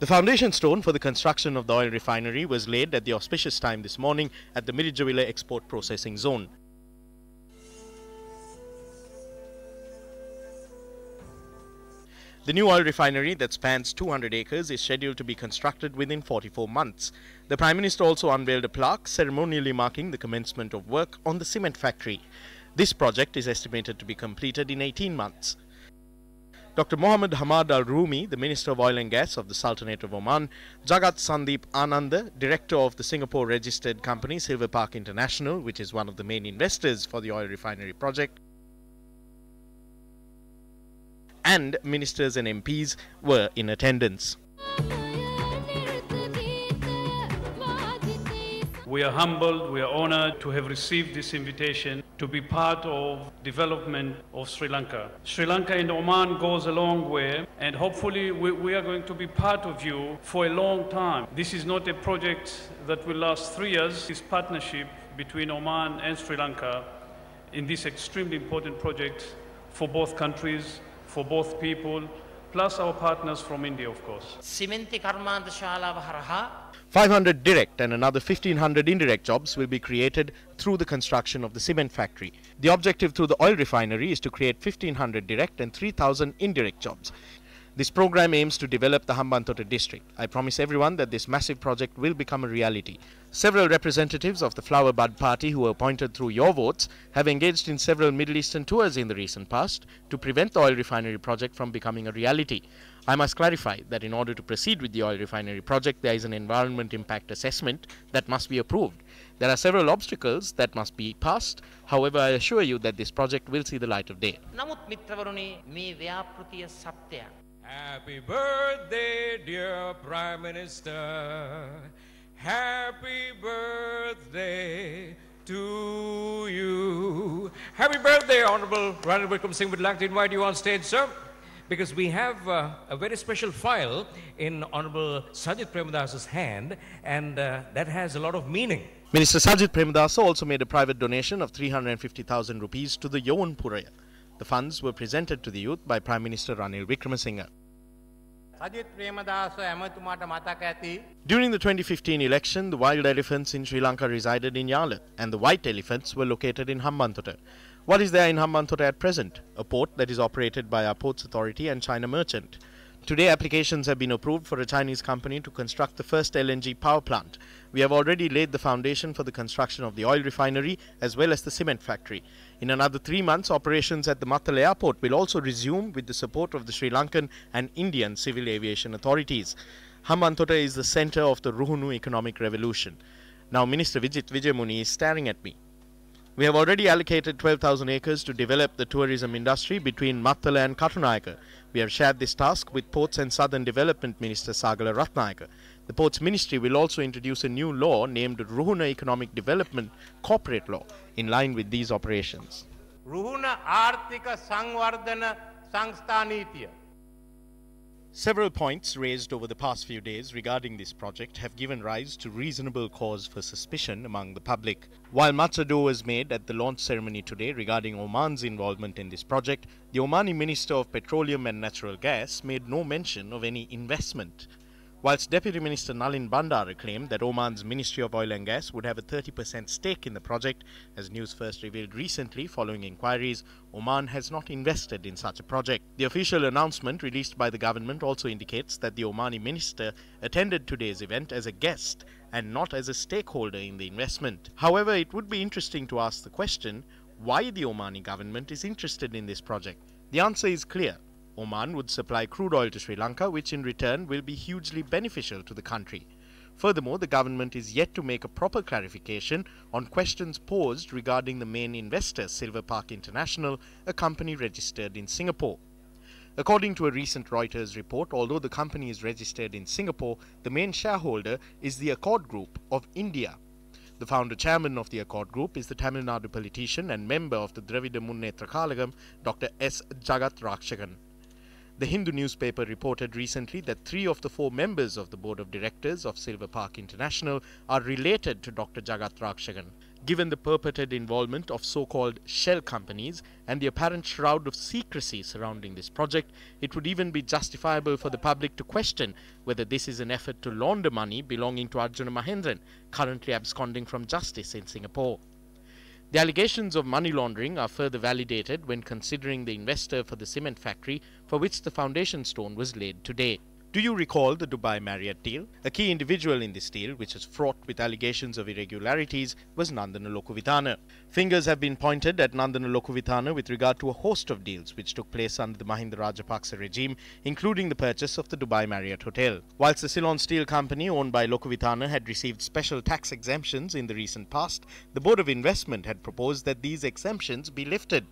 The foundation stone for the construction of the oil refinery was laid at the auspicious time this morning at the Mirijavilla Export Processing Zone. The new oil refinery that spans 200 acres is scheduled to be constructed within 44 months. The Prime Minister also unveiled a plaque ceremonially marking the commencement of work on the cement factory. This project is estimated to be completed in 18 months. Dr. Mohammed Hamad Al Rumi, the Minister of Oil and Gas of the Sultanate of Oman, Jagat Sandeep Ananda, Director of the Singapore-registered company Silver Park International, which is one of the main investors for the oil refinery project, and ministers and MPs were in attendance. We are humbled, we are honored to have received this invitation to be part of development of Sri Lanka. Sri Lanka and Oman goes a long way, and hopefully we are going to be part of you for a long time. This is not a project that will last 3 years. This partnership between Oman and Sri Lanka in this extremely important project for both countries, for both people, plus our partners from India, of course. 500 direct and another 1,500 indirect jobs will be created through the construction of the cement factory. The objective through the oil refinery is to create 1,500 direct and 3,000 indirect jobs. This program aims to develop the Hambantota district. I promise everyone that this massive project will become a reality. Several representatives of the Flower Bud Party who were appointed through your votes have engaged in several Middle Eastern tours in the recent past to prevent the oil refinery project from becoming a reality. I must clarify that in order to proceed with the oil refinery project, there is an environment impact assessment that must be approved. There are several obstacles that must be passed. However, I assure you that this project will see the light of day. Happy birthday, dear Prime Minister. Happy birthday to you. Happy birthday, Honorable Ranil Wickrem Singh. Would like to invite you on stage, sir, because we have a very special file in Honorable Sajid Premadas's hand, and that has a lot of meaning. Minister Sajid Premadasa also made a private donation of 350,000 rupees to the Yowan Puraya. The funds were presented to the youth by Prime Minister Ranil Wickremesinghe. During the 2015 election, the wild elephants in Sri Lanka resided in Yala, and the white elephants were located in Hambantota. What is there in Hambantota at present? A port that is operated by our Ports Authority and China Merchant. Today, applications have been approved for a Chinese company to construct the first LNG power plant. We have already laid the foundation for the construction of the oil refinery as well as the cement factory. In another 3 months, operations at the Matala airport will also resume with the support of the Sri Lankan and Indian civil aviation authorities. Hambantota is the center of the Ruhunu economic revolution. Now, Minister Vijit Vijayamuni is staring at me. We have already allocated 12,000 acres to develop the tourism industry between Mattala and Katunayaka. We have shared this task with Ports and Southern Development Minister Sagala Ratnayaka. The Ports Ministry will also introduce a new law named Ruhuna Economic Development Corporate Law in line with these operations. Ruhuna Arthika Sangwardhana Sangsthanitiya. Several points raised over the past few days regarding this project have given rise to reasonable cause for suspicion among the public. While much ado was made at the launch ceremony today regarding Oman's involvement in this project, the Omani Minister of Petroleum and Natural Gas made no mention of any investment. Whilst Deputy Minister Nalin Bandara claimed that Oman's Ministry of Oil and Gas would have a 30% stake in the project, as Newsfirst revealed recently following inquiries, Oman has not invested in such a project. The official announcement released by the government also indicates that the Omani minister attended today's event as a guest and not as a stakeholder in the investment. However, it would be interesting to ask the question why the Omani government is interested in this project. The answer is clear. Oman would supply crude oil to Sri Lanka, which in return will be hugely beneficial to the country. Furthermore, the government is yet to make a proper clarification on questions posed regarding the main investor, Silver Park International, a company registered in Singapore. According to a recent Reuters report, although the company is registered in Singapore, the main shareholder is the Accord Group of India. The founder-chairman of the Accord Group is the Tamil Nadu politician and member of the Dravida Munnetra Kalagam, Dr. S. Jagat Rakshakan. The Hindu newspaper reported recently that 3 of the 4 members of the board of directors of Silver Park International are related to Dr. Jagat Rakshakan. Given the purported involvement of so-called shell companies and the apparent shroud of secrecy surrounding this project, it would even be justifiable for the public to question whether this is an effort to launder money belonging to Arjuna Mahendran, currently absconding from justice in Singapore. The allegations of money laundering are further validated when considering the investor for the cement factory for which the foundation stone was laid today. Do you recall the Dubai Marriott deal? A key individual in this deal, which is fraught with allegations of irregularities, was Nandana Lokuvithana. Fingers have been pointed at Nandana Lokuvithana with regard to a host of deals which took place under the Mahinda Rajapaksa regime, including the purchase of the Dubai Marriott Hotel. Whilst the Ceylon Steel Company owned by Lokuvithana had received special tax exemptions in the recent past, the Board of Investment had proposed that these exemptions be lifted.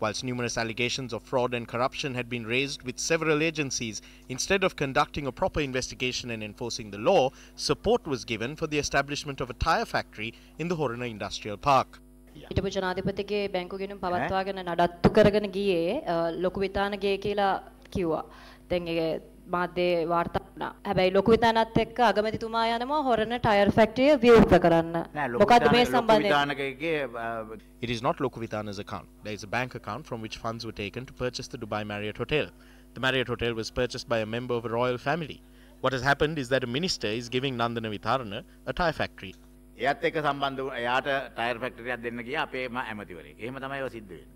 Whilst numerous allegations of fraud and corruption had been raised with several agencies, instead of conducting a proper investigation and enforcing the law, support was given for the establishment of a tyre factory in the Horana Industrial Park. හිටපු ජනාධිපතිගේ බැංකු ගෙනුම් පවත්වාගෙන නඩත්තු කරගෙන ගියේ ලොකු විතානගේ කියලා කිව්වා. දැන් ඒ මාධ්‍ය වාර්තා වුණා. හැබැයි ලොකු විතානත් එක්ක අගමැතිතුමා යනවා හොරණ ටයර් ෆැක්ටරිය විවෘත කරන්න. මොකද මේ සම්බන්ධයෙන්? It is not Lokuvithana's account. There is a bank account from which funds were taken to purchase the Dubai Marriott Hotel. The Marriott Hotel was purchased by a member of a royal family. What has happened is that a minister is giving Nandana Vitharana a tyre factory. එයාත් එක්ක සම්බන්ධ එයාට tyre ෆැක්ටරියක් දෙන්න ගියා අපේම ඇමතිවරයෙක්. එහෙම තමයි ඒව සිද්ධ වෙන්නේ.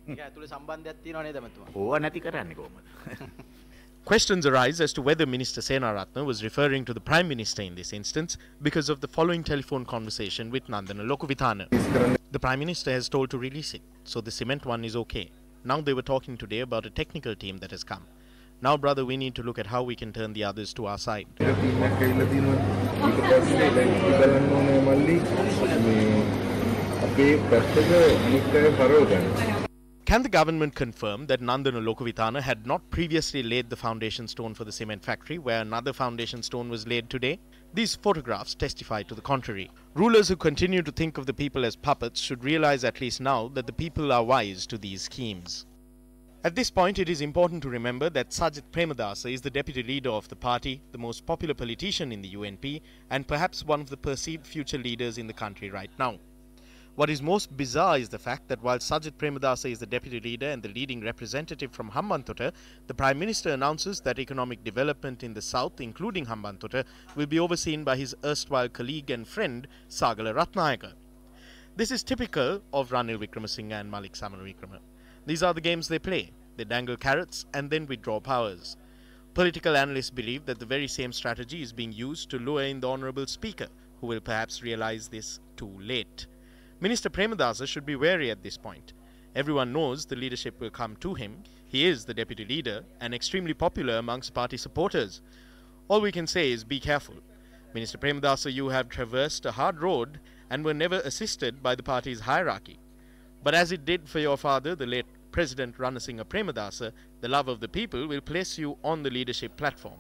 ඒක ඇතුලේ සම්බන්ධයක් තියෙනව නේද මතුමා? ඕව නැති කරන්නේ කොහොමද? Questions arise as to whether Minister Senaratne was referring to the Prime Minister in this instance because of the following telephone conversation with Nandana Lokuvithana. The Prime Minister has told to release it, so the cement one is okay. Now they were talking today about a technical team that has come. Now, brother, we need to look at how we can turn the others to our side. Can the government confirm that Nandana Lokuvithana had not previously laid the foundation stone for the cement factory where another foundation stone was laid today? These photographs testify to the contrary. Rulers who continue to think of the people as puppets should realize at least now that the people are wise to these schemes. At this point, it is important to remember that Sajid Premadasa is the deputy leader of the party, the most popular politician in the UNP, and perhaps one of the perceived future leaders in the country right now. What is most bizarre is the fact that while Sajid Premadasa is the deputy leader and the leading representative from Hambantota, the Prime Minister announces that economic development in the south, including Hambantota, will be overseen by his erstwhile colleague and friend, Sagala Ratnayaka. This is typical of Ranil Wickremesinghe and Malik Samaravikrama. These are the games they play. They dangle carrots and then withdraw powers. Political analysts believe that the very same strategy is being used to lure in the Honourable Speaker, who will perhaps realize this too late. Minister Premadasa should be wary at this point. Everyone knows the leadership will come to him. He is the deputy leader and extremely popular amongst party supporters. All we can say is be careful. Minister Premadasa, you have traversed a hard road and were never assisted by the party's hierarchy. But as it did for your father, the late President Ranasinghe Premadasa, the love of the people will place you on the leadership platform.